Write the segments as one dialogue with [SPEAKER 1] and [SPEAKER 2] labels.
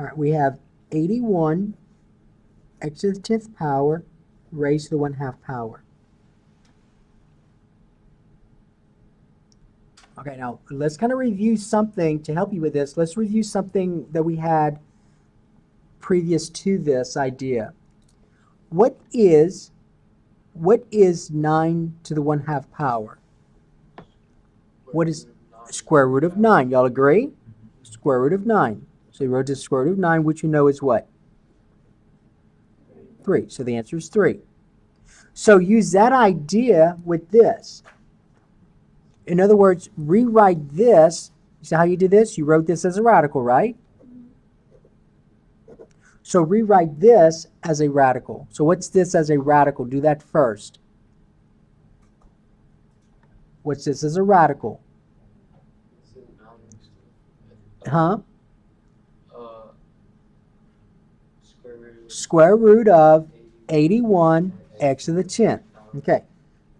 [SPEAKER 1] All right, we have 81 x to the 10th power raised to the 1/2 power. Okay, now let's kind of review something to help you with this. Let's review something that we had previous to this idea. What is 9 to the 1/2 power? What is square root of 9? Y'all agree? Square root of 9. So you wrote the square root of 9, which you know is what? 3. So the answer is 3. So use that idea with this. In other words, rewrite this. See how you did this? You wrote this as a radical, right? So rewrite this as a radical. So what's this as a radical? Do that first. What's this as a radical? Huh? Square root of 81 x to the 10th. Okay.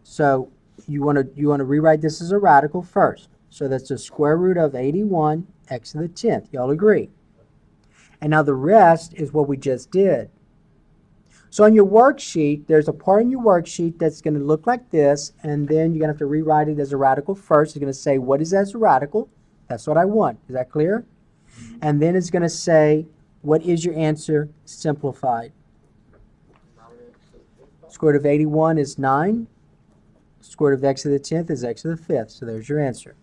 [SPEAKER 1] So you want to rewrite this as a radical first. So that's the square root of 81 x to the 10th. Y'all agree? And now the rest is what we just did. So on your worksheet, there's a part in your worksheet that's going to look like this, and then you're going to have to rewrite it as a radical first. It's going to say, what is as a radical? That's what I want. Is that clear? And then it's going to say, what is your answer simplified? Square root of 81 is 9. Square root of x to the 10th is x to the 5th. So there's your answer.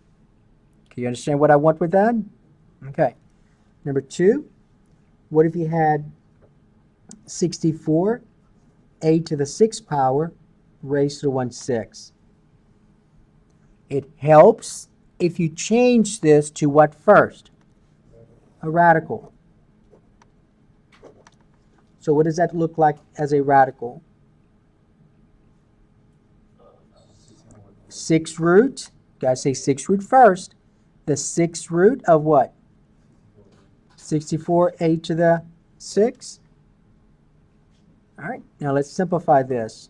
[SPEAKER 1] Can you understand what I want with that? Okay. Number 2, what if you had 64 a to the 6th power raised to the 1/6? It helps if you change this to what first? A radical. So what does that look like as a radical? 6th root. Gotta say 6th root first. The 6th root of what? 64a to the 6. All right, now let's simplify this.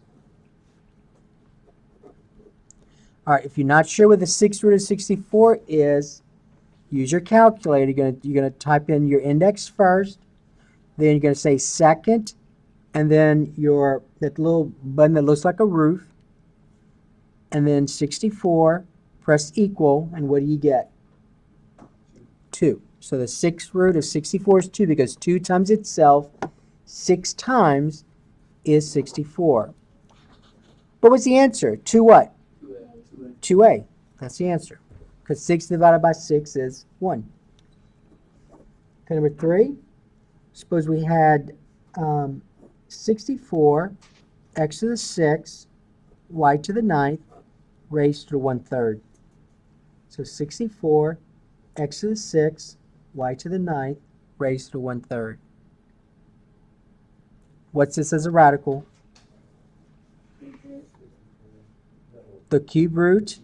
[SPEAKER 1] All right, if you're not sure what the 6th root of 64 is, use your calculator. You're gonna type in your index first, then you're gonna say second, and then that little button that looks like a roof, and then 64. Press equal, and what do you get? 2. So the 6th root of 64 is 2 because 2 times itself 6 times is 64. What was the answer? 2 what? 2a. That's the answer. Because 6 divided by 6 is 1. Okay, number 3. Suppose we had 64 x to the 6, y to the 9th, raised to the 1/3. So 64 x to the 6, y to the 9th, raised to the 1/3. What's this as a radical? The cube root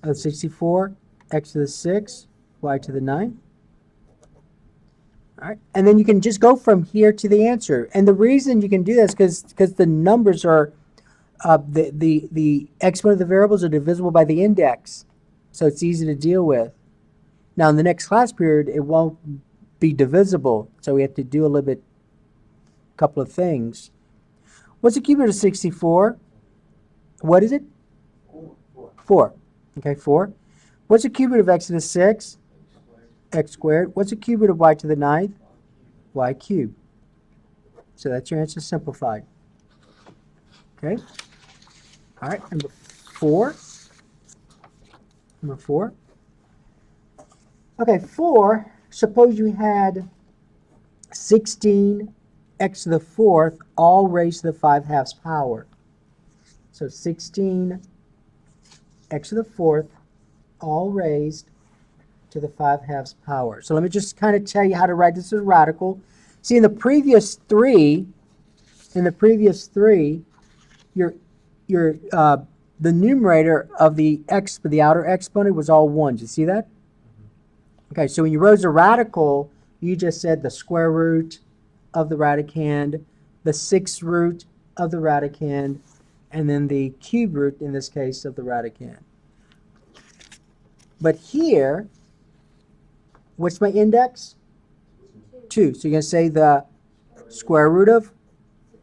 [SPEAKER 1] of 64, x to the 6, y to the 9. All right, and then you can just go from here to the answer. And the reason you can do this is because the numbers are, the exponent of the variables are divisible by the index. So it's easy to deal with. Now in the next class period, it won't be divisible. So we have to do a couple of things. What's the cube root of 64? What is it? 4. Okay, 4. What's the cube root of x to the 6? X squared. What's the cube root of y to the 9th? Y cubed. So that's your answer simplified. Okay. All right, number 4. Number 4. Okay, 4. Suppose you had 16 x to the 4th all raised to the 5/2 power. So 16 x to the 4th all raised to the 5/2 power. So let me just kind of tell you how to write this as radical. See, in the previous three, the numerator of the outer exponent was all 1s. You see that? Okay, so when you wrote a radical, you just said the square root of the radicand, the 6th root of the radicand, and then the cube root, in this case, of the radicand. But here, what's my index? 2. So you're going to say the square root of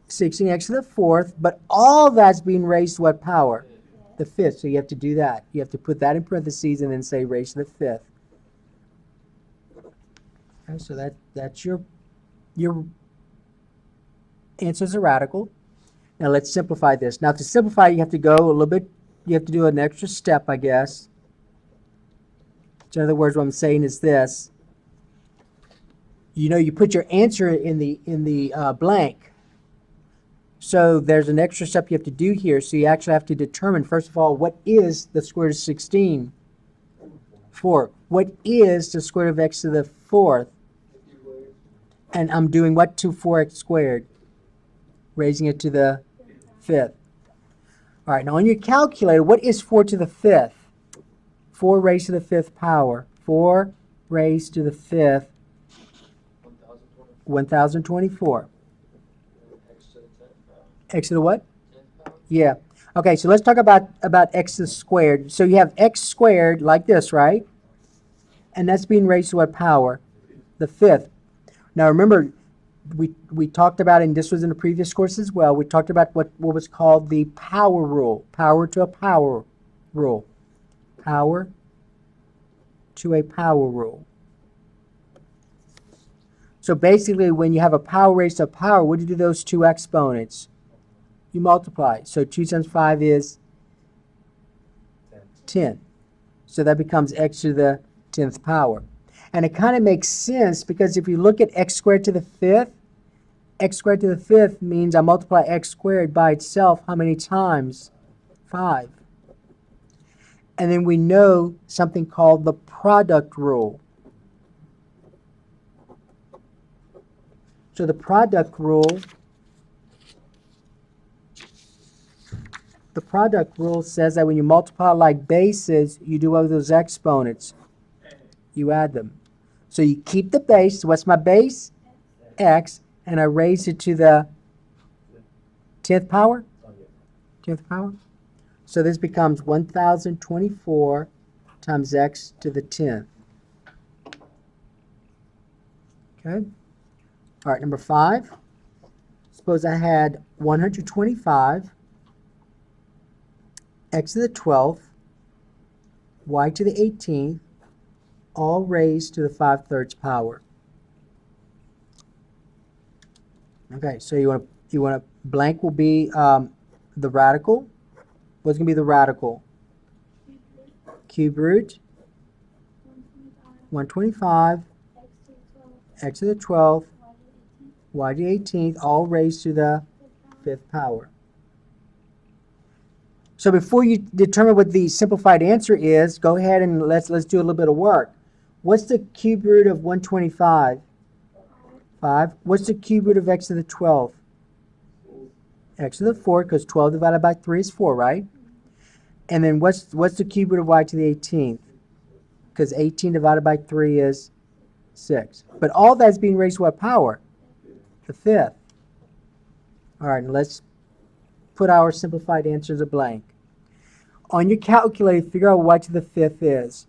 [SPEAKER 1] 16x to the 4th, but all that's being raised to what power? The 5th. So you have to do that. You have to put that in parentheses and then say raised to the 5th. Okay, so that's your answers are radical. Now let's simplify this. Now to simplify, you have to go a little bit, you have to do an extra step, I guess. So in other words, what I'm saying is this. You know, you put your answer in the blank. So there's an extra step you have to do here. So you actually have to determine, first of all, what is the square root of 16? 4. What is the square root of x to the 4th? And I'm doing what to 4x squared? Raising it to the 5th. All right, now on your calculator, what is 4 to the 5th? 4 raised to the 5th power. 4 raised to the 5th, 1024. X to the what? Yeah. Okay, so let's talk about x to the squared. So you have x squared like this, right? And that's being raised to what power? The 5th. Now remember, we talked about, and this was in the previous course as well, we talked about what was called the power rule. Power to a power rule. Power to a power rule. So basically, when you have a power raised to a power, what do you do those two exponents? You multiply. So 2 times 5 is 10. So that becomes x to the 10th power. And it kind of makes sense because if you look at x squared to the 5th, x squared to the 5th means I multiply x squared by itself how many times? 5. And then we know something called the product rule. So the product rule says that when you multiply like bases, you do what with those exponents? You add them. So you keep the base. So what's my base? X. And I raise it to the 10th power? 10th power? So this becomes 1024 times x to the 10th. Okay? All right, number 5. Suppose I had 125 x to the 12th, y to the 18th, all raised to the 5/3 power. Okay, so you want to blank will be the radical. What's going to be the radical? Cube root 125 x to the 12th, y to the 18th, all raised to the 5th power. So before you determine what the simplified answer is, go ahead and let's do a little bit of work. What's the cube root of 125? 5. What's the cube root of x to the 12th? X to the 4, because 12 divided by 3 is 4, right? And then what's the cube root of y to the 18th? Because 18 divided by 3 is 6. But all that's being raised to what power? The 5th. All right, let's put our simplified answers a blank. On your calculator, figure out what y to the 5th is.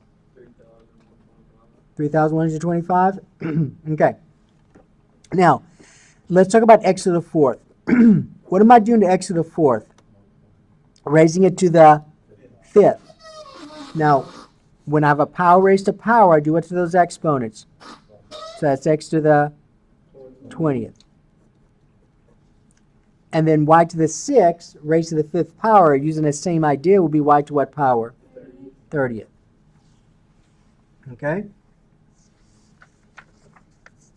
[SPEAKER 1] 3,125? Okay. Now, let's talk about x to the 4th. What am I doing to x to the 4th? Raising it to the 5th. Now, when I have a power raised to power, I do what to those exponents? So that's x to the 20th. And then y to the 6th raised to the 5th power, using the same idea, will be y to what power? 30th. Okay?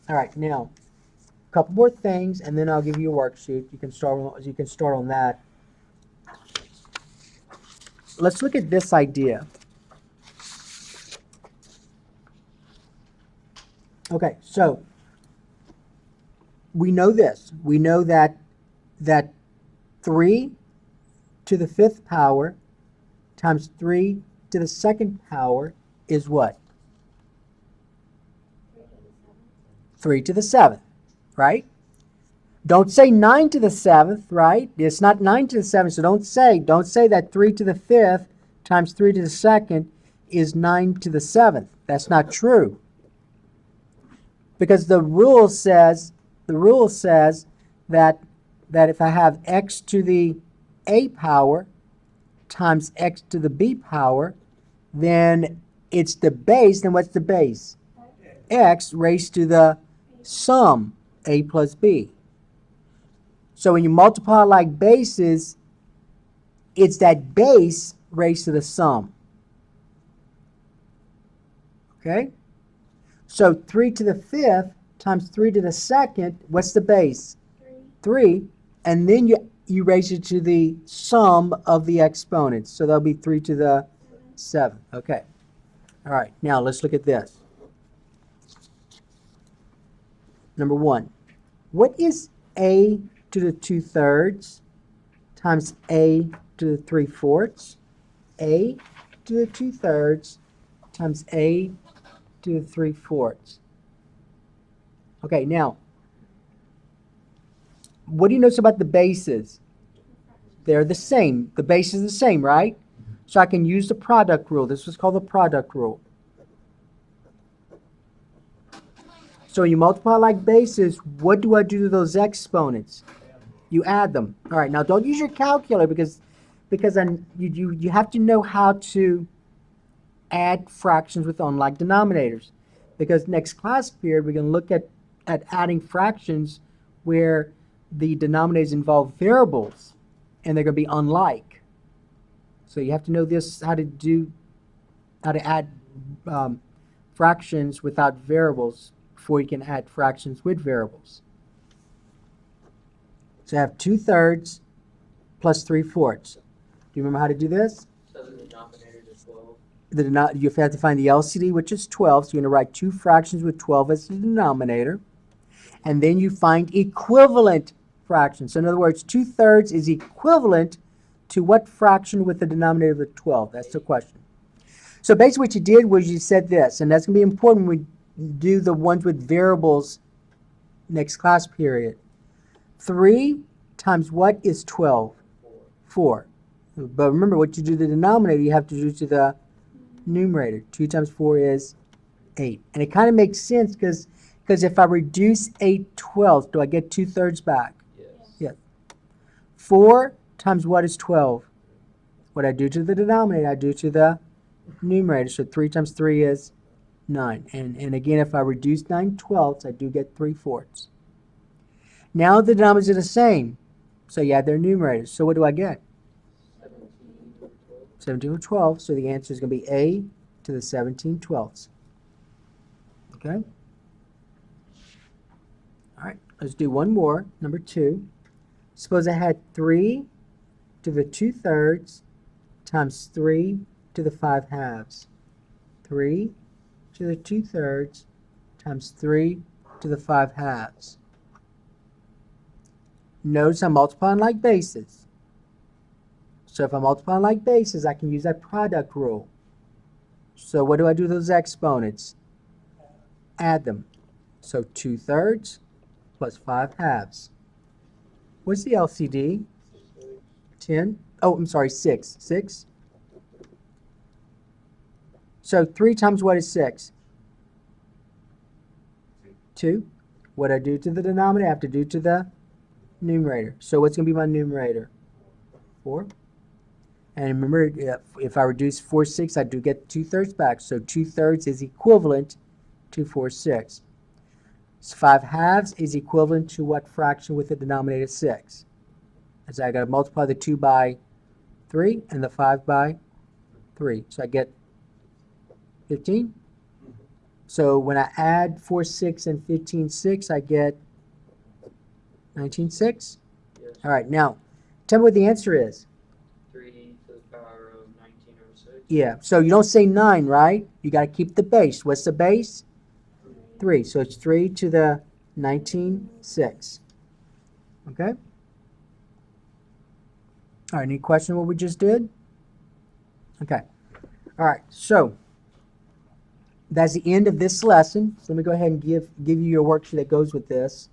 [SPEAKER 1] All right, now, a couple more things, and then I'll give you a worksheet. You can start on that. Let's look at this idea. Okay, so we know this. We know that 3 to the 5th power times 3 to the 2nd power is what? 3 to the 7th, right? Don't say 9 to the 7th, right? It's not 9 to the 7th, so don't say that 3 to the 5th times 3 to the 2nd is 9 to the 7th. That's not true. Because the rule says that if I have x to the a power times x to the b power, then it's the base. Then what's the base? X raised to the sum a plus b. So when you multiply like bases, it's that base raised to the sum. Okay? So 3 to the 5th times 3 to the 2nd, what's the base? 3. And then you raise it to the sum of the exponents. So that'll be 3 to the 7th. Okay. All right. Now let's look at this. Number 1. What is a to the 2/3 times a to the 3/4? A to the 2/3 times a to the 3/4. Okay, now, what do you notice about the bases? They're the same. The base is the same, right? So I can use the product rule. This was called the product rule. So when you multiply like bases, what do I do to those exponents? You add them. All right, now don't use your calculator because you have to know how to add fractions with unlike denominators. Because next class period, we're going to look at adding fractions where the denominators involve variables and they're going to be unlike. So you have to know this, how to add fractions without variables before you can add fractions with variables. So I have 2/3 plus 3/4. Do you remember how to do this?
[SPEAKER 2] So the denominator is 12.
[SPEAKER 1] You have to find the LCD, which is 12. So you're going to write two fractions with 12 as the denominator. And then you find equivalent fractions. So in other words, 2/3 is equivalent to what fraction with the denominator of 12? That's the question. So basically what you did was you said this, and that's going to be important when we do the ones with variables next class period. 3 times what is 12? 4. But remember, what you do to the denominator, you have to do to the numerator. 2 times 4 is 8. And it kind of makes sense because if I reduce 8/12, do I get 2/3 back?
[SPEAKER 2] Yes.
[SPEAKER 1] 4 times what is 12? What I do to the denominator, I do to the numerator. So 3 times 3 is 9. And again, if I reduce 9/12, I do get 3/4. Now the denominators are the same. So you add their numerators. So what do I get? 17/12. So the answer is going to be a to the 17/12. Okay? All right, let's do one more. Number 2. Suppose I had 3 to the 2/3 times 3 to the 5/2. 3 to the 2/3 times 3 to the 5/2. Notice I'm multiplying like bases. So if I'm multiplying like bases, I can use that product rule. So what do I do with those exponents? Add them. So 2/3 plus 5/2. What's the LCD? 10. Oh, I'm sorry, 6. 6. So 3 times what is 6? 2. What I do to the denominator, I have to do to the numerator. So what's going to be my numerator? 4. And remember, if I reduce 4/6, I do get 2/3 back. So 2/3 is equivalent to 4/6. So 5/2 is equivalent to what fraction with the denominator 6? So I got to multiply the 2 by 3 and the 5 by 3. So I get 15. So when I add 4/6 and 15/6, I get 19/6.
[SPEAKER 2] Yes.
[SPEAKER 1] All right, now tell me what the answer is.
[SPEAKER 2] 3 to the power of 19/6.
[SPEAKER 1] Yeah, so you don't say 9, right? You got to keep the base. What's the base? 3. So it's 3 to the 19/6. Okay? All right, any question on what we just did? Okay. All right, so that's the end of this lesson. So let me go ahead and give you your worksheet that goes with this.